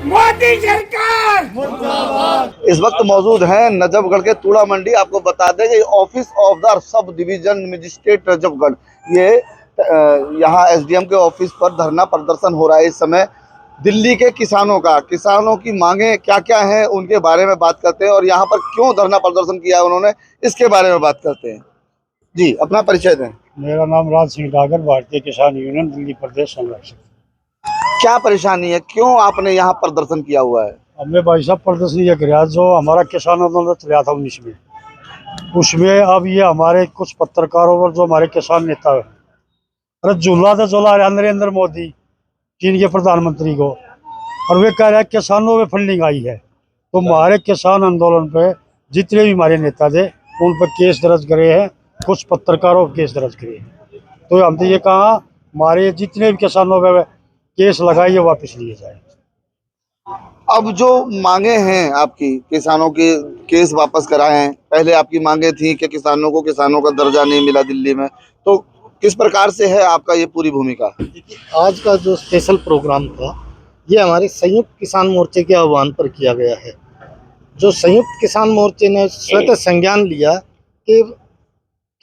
मोदी सरकार मुर्दाबाद। इस वक्त मौजूद हैं नजफगढ़ के तूड़ा मंडी। आपको बता दें कि office of the sub division magistrate Najafgarh, ये यहाँ एसडीएम के ऑफिस पर धरना प्रदर्शन हो रहा है। इस समय दिल्ली के किसानों की मांगे क्या क्या हैं उनके बारे में बात करते हैं और यहाँ पर क्यों धरना प्रदर्शन किया है उन्होंने, इसके बारे में बात करते हैं। जी, अपना परिचय दें। मेरा नाम राज सिंह डागर, भारतीय किसान यूनियन दिल्ली प्रदेश संरक्षक। क्या परेशानी है, क्यों आपने यहाँ प्रदर्शन किया हुआ है? हमने भाई साहब प्रदर्शन ये किया, जो हमारा किसान आंदोलन चला था 19 में, उसमें अब ये हमारे कुछ पत्रकारों पर, जो हमारे किसान नेता है, अरे झूला नरेंद्र मोदी चीन के प्रधानमंत्री को, और वे कह रहे हैं किसानों में फंडिंग आई है। तो हमारे किसान आंदोलन पे जितने भी हमारे नेता थे उन पर केस दर्ज करे हैं, कुछ पत्रकारों पर केस दर्ज करे हैं। तो हमने ये कहा हमारे जितने भी किसानों पे केस लगाइए, वापस लिए जाए। अब जो मांगे हैं आपकी, किसानों के केस वापस कराए हैं, पहले आपकी मांगे थी कि किसानों का दर्जा नहीं मिला दिल्ली में, तो किस प्रकार से है आपका ये पूरी भूमिका? देखिए, आज का जो स्पेशल प्रोग्राम था ये हमारे संयुक्त किसान मोर्चे के आह्वान पर किया गया है। जो संयुक्त किसान मोर्चे ने स्वतः संज्ञान लिया कि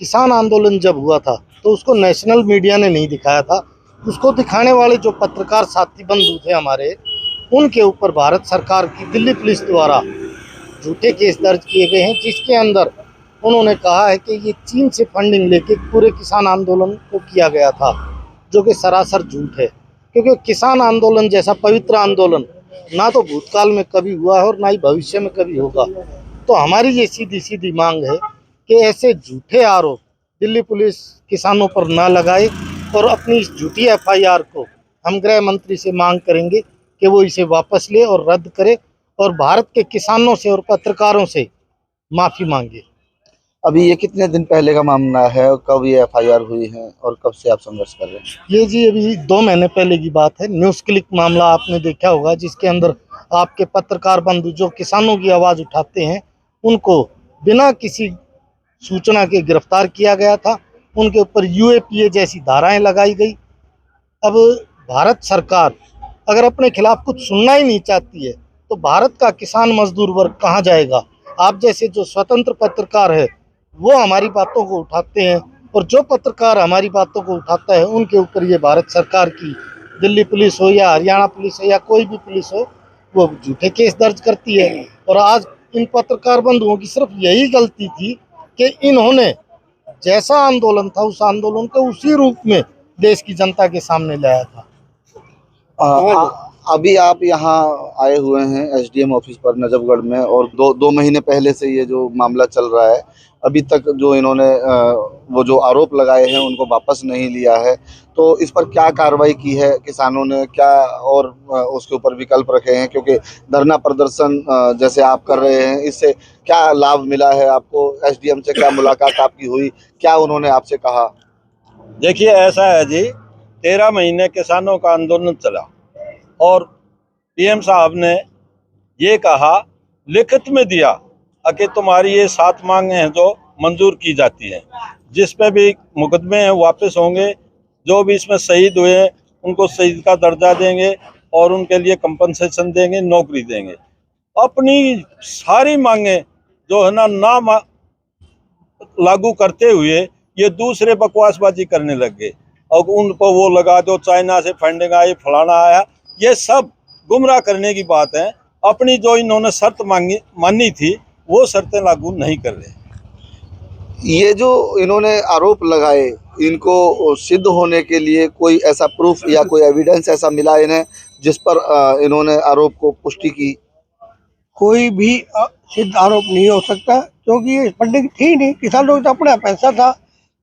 किसान आंदोलन जब हुआ था तो उसको नेशनल मीडिया ने नहीं दिखाया था, उसको दिखाने वाले जो पत्रकार साथी बंधु थे हमारे, उनके ऊपर भारत सरकार की दिल्ली पुलिस द्वारा झूठे केस दर्ज किए गए हैं, जिसके अंदर उन्होंने कहा है कि ये चीन से फंडिंग लेके पूरे किसान आंदोलन को किया गया था, जो कि सरासर झूठ है। क्योंकि किसान आंदोलन जैसा पवित्र आंदोलन ना तो भूतकाल में कभी हुआ है और ना ही भविष्य में कभी होगा। तो हमारी ये सीधी सीधी मांग है कि ऐसे झूठे आरोप दिल्ली पुलिस किसानों पर ना लगाए, और अपनी इस झूठी एफआईआर को हम गृह मंत्री से मांग करेंगे कि वो इसे वापस ले और रद्द करे और भारत के किसानों से और पत्रकारों से माफ़ी मांगे। अभी ये कितने दिन पहले का मामला है और कब ये एफआईआर हुई है और कब से आप संघर्ष कर रहे हैं? ये जी अभी 2 महीने पहले की बात है। न्यूज़ क्लिक मामला आपने देखा होगा, जिसके अंदर आपके पत्रकार बंधु जो किसानों की आवाज़ उठाते हैं उनको बिना किसी सूचना के गिरफ्तार किया गया था। उनके ऊपर यूएपीए जैसी धाराएं लगाई गई। अब भारत सरकार अगर अपने खिलाफ कुछ सुनना ही नहीं चाहती है तो भारत का किसान मजदूर वर्ग कहाँ जाएगा? आप जैसे जो स्वतंत्र पत्रकार है वो हमारी बातों को उठाते हैं, और जो पत्रकार हमारी बातों को उठाता है उनके ऊपर ये भारत सरकार की दिल्ली पुलिस हो या हरियाणा पुलिस हो या कोई भी पुलिस हो, वो झूठे केस दर्ज करती है। और आज इन पत्रकार बंधुओं की सिर्फ यही गलती थी कि इन्होंने जैसा आंदोलन था उस आंदोलन को उसी रूप में देश की जनता के सामने लाया था। अभी आप यहाँ आए हुए हैं एसडीएम ऑफिस पर नजफगढ़ में, और दो महीने पहले से ये जो मामला चल रहा है, अभी तक जो इन्होंने वो जो आरोप लगाए हैं उनको वापस नहीं लिया है, तो इस पर क्या कार्रवाई की है किसानों ने, क्या और उसके ऊपर विकल्प रखे हैं? क्योंकि धरना प्रदर्शन जैसे आप कर रहे हैं, इससे क्या लाभ मिला है आपको? एसडीएम से क्या मुलाकात आपकी हुई, क्या उन्होंने आपसे कहा? देखिए, ऐसा है जी, 13 महीने किसानों का आंदोलन चला और पीएम साहब ने ये कहा, लिखित में दिया कि तुम्हारी ये 7 मांगे हैं जो मंजूर की जाती हैं, जिस पे भी मुकदमे हैं वापस होंगे, जो भी इसमें शहीद हुए हैं उनको शहीद का दर्जा देंगे और उनके लिए कंपनसेशन देंगे, नौकरी देंगे। अपनी सारी मांगे जो है ना लागू करते हुए ये दूसरे बकवासबाजी करने लग गए, और उनको वो लगा दो चाइना से फंडिंग आई, फलाना आया, ये सब गुमराह करने की बात है। अपनी जो इन्होंने शर्त मानी थी वो शर्तें लागू नहीं कर रहे। ये जो इन्होंने आरोप लगाए, इनको सिद्ध होने के लिए कोई ऐसा प्रूफ या कोई एविडेंस ऐसा मिला इन्हें जिस पर इन्होंने आरोप को पुष्टि की? कोई भी सिद्ध आरोप नहीं हो सकता, क्योंकि ये फंडिंग थी नहीं। किसानों का अपना पैसा था,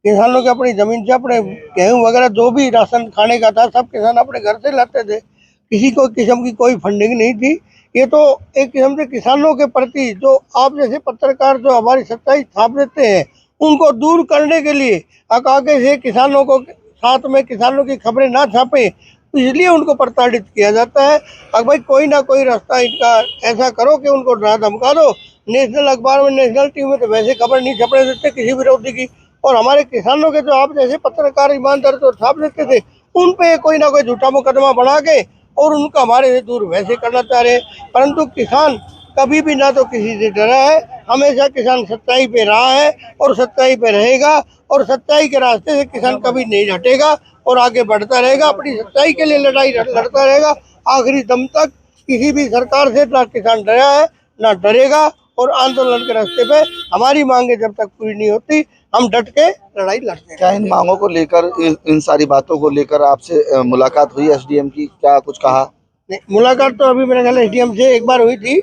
किसानों की अपनी जमीन से अपने गेहूँ वगैरह जो भी राशन खाने का था सब किसान अपने घर से लाते थे। किसी को किस्म की कोई फंडिंग नहीं थी। ये तो एक किस्म से किसानों के प्रति जो आप जैसे पत्रकार जो हमारी सच्चाई छाप देते हैं उनको दूर करने के लिए आगे से किसानों को साथ में किसानों की खबरें ना छापें, इसलिए उनको प्रताड़ित किया जाता है। अब भाई कोई ना कोई रास्ता इनका ऐसा करो कि उनको डरा धमका दो। नेशनल अखबार में, नेशनल टीवी में तो वैसे खबर नहीं छपने देते किसी विरोधी की, और हमारे किसानों के जो आप जैसे पत्रकार ईमानदार तो छाप देते थे, उन पे कोई ना कोई झूठा मुकदमा बना के और उनका हमारे से दूर वैसे करना चाह रहे हैं। परंतु किसान कभी भी ना तो किसी से डरा है, हमेशा किसान सच्चाई पे रहा है और सच्चाई पे रहेगा, और सच्चाई के रास्ते से किसान कभी नहीं हटेगा और आगे बढ़ता रहेगा, अपनी सच्चाई के लिए लड़ाई लड़ता रहेगा आखिरी दम तक। किसी भी सरकार से ना किसान डरा है ना डरेगा, और आंदोलन के रास्ते पे हमारी मांगे जब तक पूरी नहीं होती हम डट के लड़ाई लड़ते हैं। क्या इन मांगों को लेकर, इन सारी बातों को लेकर आपसे मुलाकात हुई एसडीएम की? क्या कुछ कहा? नहीं, मुलाकात तो अभी मेरे ख्याल एसडीएम से एक बार हुई थी,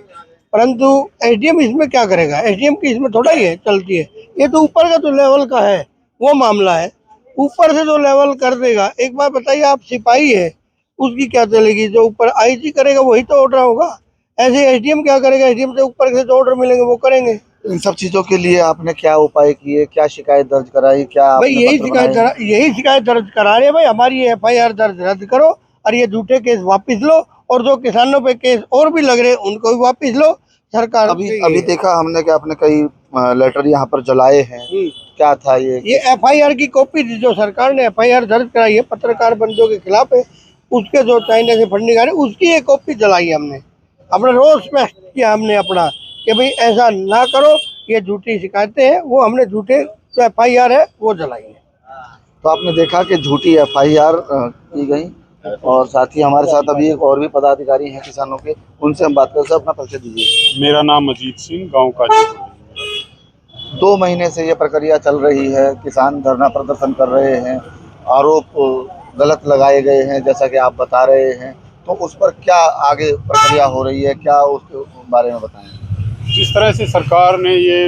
परंतु एसडीएम इसमें क्या करेगा, एसडीएम की इसमें थोड़ा ही है चलती है। ये तो ऊपर का जो लेवल का है वो मामला है, ऊपर से जो लेवल कर देगा। एक बार बताइए, आप सिपाही है, उसकी क्या चलेगी? जो ऊपर आईजी करेगा वही तो ऑर्डर होगा। ऐसे एसडीएम क्या करेगा? एसडीएम से ऊपर से जो ऑर्डर मिलेंगे वो करेंगे। इन सब चीजों के लिए आपने क्या उपाय किए, क्या शिकायत दर्ज कराई, क्या भाई आपने पत्र बनाए? यही शिकायत दर्ज करा रहे हैं भाई, हमारी एफआईआर दर्ज रद्द करो और ये झूठे केस वापस लो, और जो किसानों पे केस और भी लग रहे हैं उनको भी वापस लो। सरकार अभी देखा हमने कि आपने कई लेटर यहाँ पर जलाए हैं। क्या था ये? एफआईआर की कॉपी थी, जो सरकार ने एफआईआर दर्ज कराई है पत्रकार बंधुओं के खिलाफ है, उसके जो चाइना से फंडिंग आ रही है उसकी एक कॉपी जलाई है हमने। अपना रोष व्यक्त किया हमने अपना कि भाई ऐसा ना करो, ये झूठी शिकायतें हैं, वो हमने झूठे जो एफआईआर है वो जलाई है। तो आपने देखा कि झूठी एफआईआर की गई, और साथ ही हमारे साथ अभी एक और भी पदाधिकारी हैं किसानों के, उनसे हम बात कर सकते हैं। अपना परिचय दीजिए। मेरा नाम अजीत सिंह, गांव का। 2 महीने से ये प्रक्रिया चल रही है, किसान धरना प्रदर्शन कर रहे हैं, आरोप गलत लगाए गए हैं जैसा कि आप बता रहे हैं, तो उस पर क्या आगे प्रक्रिया हो रही है, क्या उसके बारे में बताएं? जिस तरह से सरकार ने ये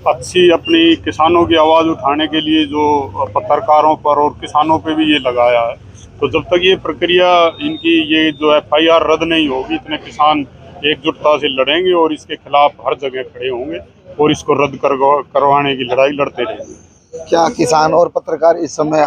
अच्छी अपनी किसानों की आवाज़ उठाने के लिए जो पत्रकारों पर और किसानों पे भी ये लगाया है, तो जब तक ये प्रक्रिया इनकी ये जो एफआईआर रद्द नहीं होगी, इतने किसान एकजुटता से लड़ेंगे और इसके खिलाफ हर जगह खड़े होंगे और इसको रद्द करवाने की लड़ाई लड़ते रहेंगे। क्या किसान और पत्रकार इस समय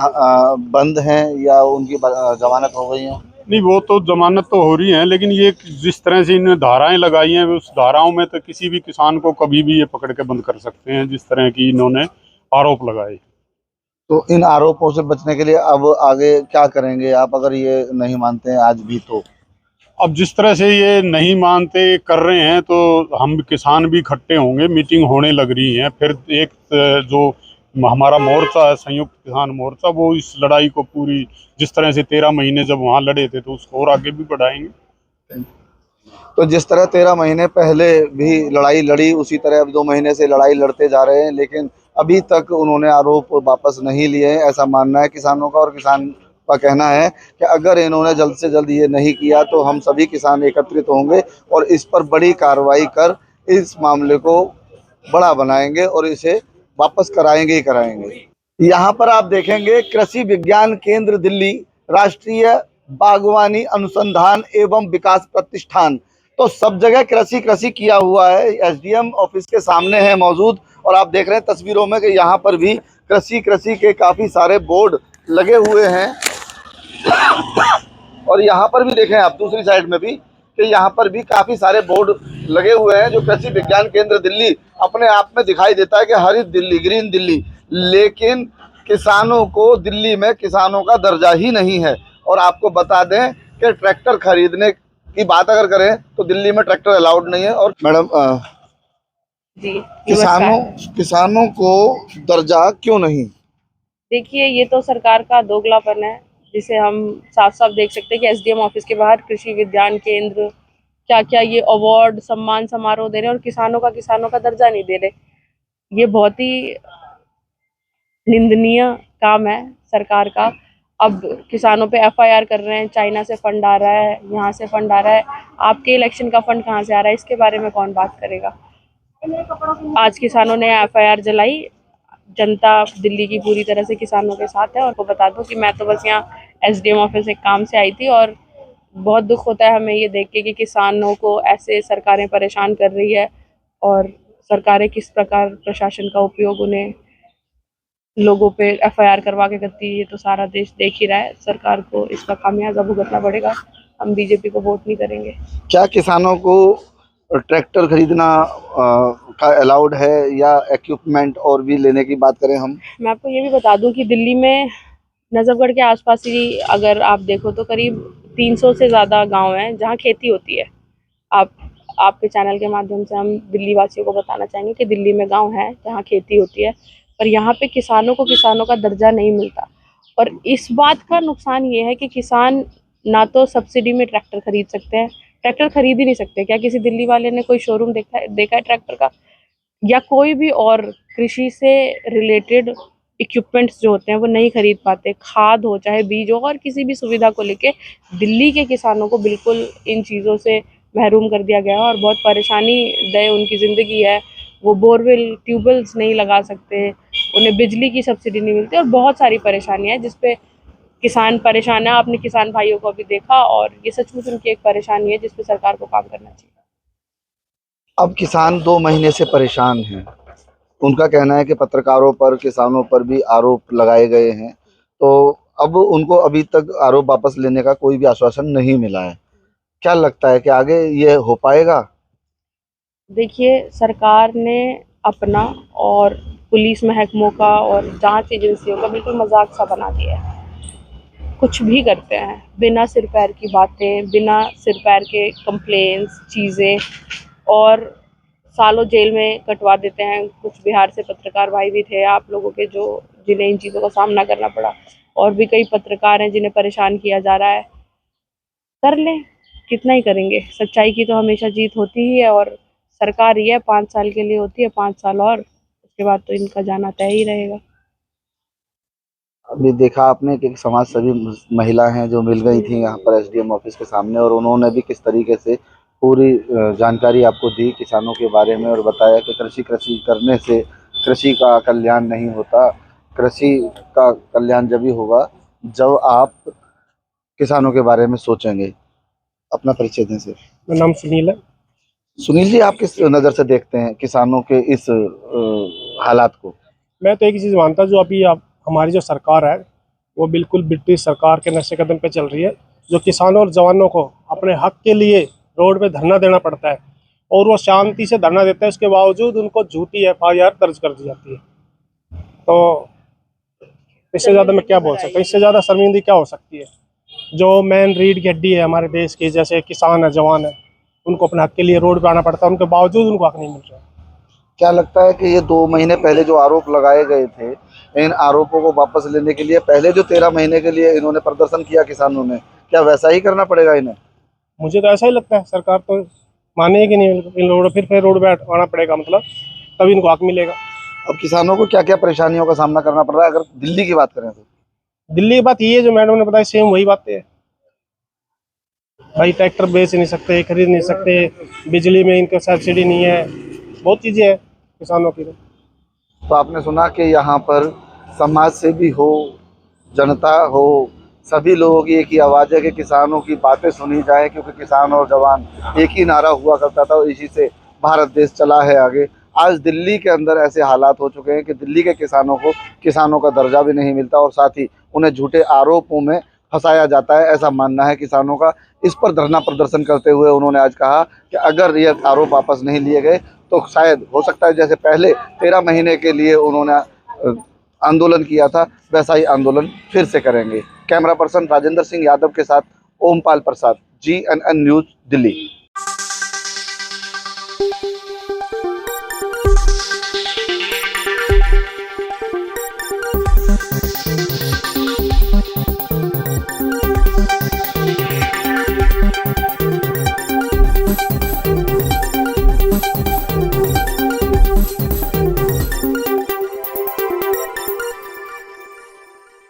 बंद हैं या उनकी जमानत हो गई है? नहीं, वो तो जमानत तो हो रही है, लेकिन ये जिस तरह से इन्होंने धाराएं लगाई हैं, उस धाराओं में तो किसी भी किसान को कभी भी ये पकड़ के बंद कर सकते हैं, जिस तरह की इन्होंने आरोप लगाए। तो इन आरोपों से बचने के लिए अब आगे क्या करेंगे आप, अगर ये नहीं मानते हैं आज भी तो? अब जिस तरह से ये नहीं मानते कर रहे हैं, तो हम किसान भी इकट्ठे होंगे, मीटिंग होने लग रही है। फिर एक जो हमारा मोर्चा है, संयुक्त किसान मोर्चा, वो इस लड़ाई को पूरी, जिस तरह से 13 महीने जब वहाँ लड़े थे, तो उसको और आगे भी बढ़ाएंगे। तो जिस तरह 13 महीने पहले भी लड़ाई लड़ी, उसी तरह अब 2 महीने से लड़ाई लड़ते जा रहे हैं, लेकिन अभी तक उन्होंने आरोप वापस नहीं लिए हैं, ऐसा मानना है किसानों का। और किसान का कहना है कि अगर इन्होंने जल्द से जल्द ये नहीं किया तो हम सभी किसान एकत्रित होंगे और इस पर बड़ी कार्रवाई कर इस मामले को बड़ा बनाएंगे और इसे वापस कराएंगे ही कराएंगे। यहाँ पर आप देखेंगे कृषि विज्ञान केंद्र दिल्ली, राष्ट्रीय बागवानी अनुसंधान एवं विकास प्रतिष्ठान, तो सब जगह कृषि कृषि किया हुआ है। एसडीएम ऑफिस के सामने है मौजूद, और आप देख रहे हैं तस्वीरों में कि यहाँ पर भी कृषि कृषि के काफ़ी सारे बोर्ड लगे हुए हैं। और यहाँ पर भी देखें आप दूसरी साइड में भी कि यहाँ पर भी काफ़ी सारे बोर्ड लगे हुए हैं। जो कृषि विज्ञान केंद्र दिल्ली अपने आप में दिखाई देता है कि हरित दिल्ली, ग्रीन दिल्ली, लेकिन किसानों को दिल्ली में किसानों का दर्जा ही नहीं है। और आपको बता दें कि ट्रैक्टर खरीदने की बात अगर करें तो दिल्ली में ट्रैक्टर अलाउड नहीं है। और मैडम जी, किसानों को दर्जा क्यों नहीं? देखिए, ये तो सरकार का दोगलापन है, जिसे हम साफ साफ देख सकते हैं कि एसडीएम ऑफिस के बाहर कृषि विज्ञान केंद्र क्या क्या ये अवार्ड सम्मान समारोह दे रहे हैं और किसानों का दर्जा नहीं दे रहे। ये बहुत ही निंदनीय काम है सरकार का। अब किसानों पे एफआईआर कर रहे हैं, चाइना से फंड आ रहा है, यहाँ से फंड आ रहा है, आपके इलेक्शन का फंड कहाँ से आ रहा है, इसके बारे में कौन बात करेगा। आज किसानों ने एफआईआर जलाई, जनता दिल्ली की पूरी तरह से किसानों के साथ है। और को बता दूं कि मैं तो बस यहाँ एसडीएम ऑफिस एक काम से आई थी, और बहुत दुख होता है हमें ये देख के कि किसानों को ऐसे सरकारें परेशान कर रही है और सरकारें किस प्रकार प्रशासन का उपयोग उन्हें लोगों पे एफआईआर करवा के करती है, ये तो सारा देश देख ही रहा है। सरकार को इसका खामियाजा भुगतना पड़ेगा। हम बीजेपी को वोट नहीं करेंगे। क्या किसानों को ट्रैक्टर खरीदना का अलाउड है या इक्विपमेंट और भी लेने की बात करें हम? मैं आपको ये भी बता दूं कि दिल्ली में नजफगढ़ के आसपास ही अगर आप देखो तो करीब 300 से ज़्यादा गांव हैं जहां खेती होती है। आपके चैनल के माध्यम से हम दिल्ली वासियों को बताना चाहेंगे कि दिल्ली में गांव हैं जहां खेती होती है, पर यहाँ पे किसानों को किसानों का दर्जा नहीं मिलता। और इस बात का नुकसान ये है कि किसान ना तो सब्सिडी में ट्रैक्टर खरीद सकते हैं, ट्रैक्टर खरीद ही नहीं सकते। क्या किसी दिल्ली वाले ने कोई शोरूम देखा है ट्रैक्टर का? या कोई भी और कृषि से रिलेटेड इक्विपमेंट्स जो होते हैं वो नहीं खरीद पाते। खाद हो चाहे बीज हो और किसी भी सुविधा को लेके दिल्ली के किसानों को बिल्कुल इन चीज़ों से महरूम कर दिया गया है और बहुत परेशानी दे उनकी ज़िंदगी है। वो बोरवेल ट्यूबवेल्स नहीं लगा सकते, उन्हें बिजली की सब्सिडी नहीं मिलती और बहुत सारी परेशानियाँ हैं जिस पे किसान परेशान है। आपने किसान भाइयों को अभी देखा और ये सचमुच उनकी एक परेशानी है जिस पे सरकार को काम करना चाहिए। अब किसान 2 महीने से परेशान हैं। उनका कहना है कि पत्रकारों पर, किसानों पर भी आरोप लगाए गए हैं, तो अब उनको अभी तक आरोप वापस लेने का कोई भी आश्वासन नहीं मिला है। क्या लगता है कि आगे ये हो पाएगा? देखिए, सरकार ने अपना और पुलिस महकमों का और जांच एजेंसियों का बिल्कुल मजाक सा बना दिया है। कुछ भी करते हैं, बिना सिर पैर की बातें, बिना सिर पैर के कंप्लेंट्स, चीज़ें, और सालों जेल में कटवा देते हैं। कुछ बिहार से पत्रकार भाई भी थे आप लोगों के जो जिन्हें इन चीज़ों का सामना करना पड़ा, और भी कई पत्रकार हैं जिन्हें परेशान किया जा रहा है। कर लें, कितना ही करेंगे। सच्चाई की तो हमेशा जीत होती ही है और सरकार ये 5 साल के लिए होती है, 5 साल और उसके बाद तो इनका जाना तय ही रहेगा। अभी देखा आपने कि समाज सेवी महिला हैं जो मिल गई थी यहाँ पर एसडीएम ऑफिस के सामने, और उन्होंने भी किस तरीके से पूरी जानकारी आपको दी किसानों के बारे में और बताया कि कृषि करने से कृषि का कल्याण नहीं होता। कृषि का कल्याण जब ही होगा जब आप किसानों के बारे में सोचेंगे। अपना परिचय दें सर। मेरा नाम सुनील है। सुनील जी, आप किस नज़र से देखते हैं किसानों के इस हालात को? मैं तो एक चीज़ मानता हूँ, जो अभी हमारी जो सरकार है वो बिल्कुल ब्रिटिश सरकार के नक्शे कदम पे चल रही है। जो किसानों और जवानों को अपने हक के लिए रोड पे धरना देना पड़ता है और वो शांति से धरना देते हैं, उसके बावजूद उनको झूठी एफआईआर दर्ज कर दी जाती है। तो इससे ज़्यादा मैं क्या बोल सकता हूँ, इससे ज़्यादा शर्मिंदगी क्या हो सकती है। जो मेन रीढ़ की हड्डी है हमारे देश की, जैसे किसान है, जवान है, उनको अपने हक के लिए रोड पे आना पड़ता है, उनके बावजूद उनको हक नहीं मिल रहा है। क्या लगता है कि ये 2 महीने पहले जो आरोप लगाए गए थे, इन आरोपों को वापस लेने के लिए पहले जो 13 महीने के लिए इन्होंने प्रदर्शन किया किसानों ने, क्या वैसा ही करना पड़ेगा इन्हें? मुझे तो ऐसा ही लगता है, सरकार तो मानेगी नहीं, इन लोगों को फिर रोड पे आना पड़ेगा, मतलब तभी इनको हक मिलेगा। अब किसानों को क्या क्या परेशानियों का सामना करना पड़ रहा है अगर दिल्ली की बात करें तो? दिल्ली की बात ये है जो मैडम ने बताई, सेम वही बातें है भाई। ट्रैक्टर बेच नहीं सकते, खरीद नहीं सकते, बिजली में इनका सब्सिडी नहीं है, बहुत चीज़ें हैं किसानों की। तो आपने सुना कि यहाँ पर समाज से भी हो, जनता हो, सभी लोगों की एक ही आवाज़ है कि किसानों की बातें सुनी जाए, क्योंकि किसान और जवान एक ही नारा हुआ करता था और इसी से भारत देश चला है आगे। आज दिल्ली के अंदर ऐसे हालात हो चुके हैं कि दिल्ली के किसानों को किसानों का दर्जा भी नहीं मिलता और साथ ही उन्हें झूठे आरोपों में फंसाया जाता है, ऐसा मानना है किसानों का। इस पर धरना प्रदर्शन करते हुए उन्होंने आज कहा कि अगर ये आरोप वापस नहीं लिए गए तो शायद हो सकता है जैसे पहले 13 महीने के लिए उन्होंने आंदोलन किया था वैसा ही आंदोलन फिर से करेंगे। कैमरा पर्सन राजेंद्र सिंह यादव के साथ ओमपाल प्रसाद, GNN न्यूज़, दिल्ली।